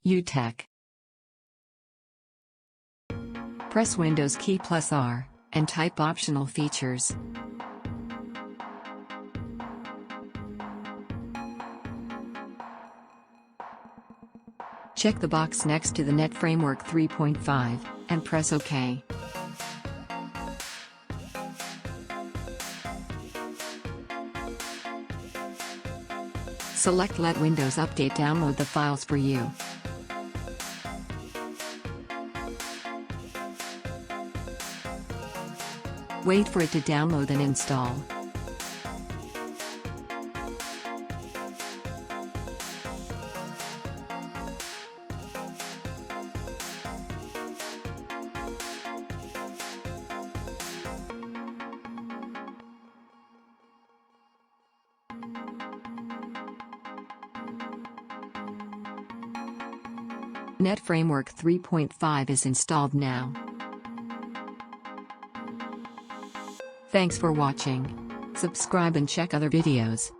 UTech. Press Windows key plus R, and type optional features. Check the box next to the Net Framework 3.5, and press OK. Select Let Windows Update download the files for you. Wait for it to download and install. Net Framework 3.5 is installed now. Thanks for watching. Subscribe and check other videos.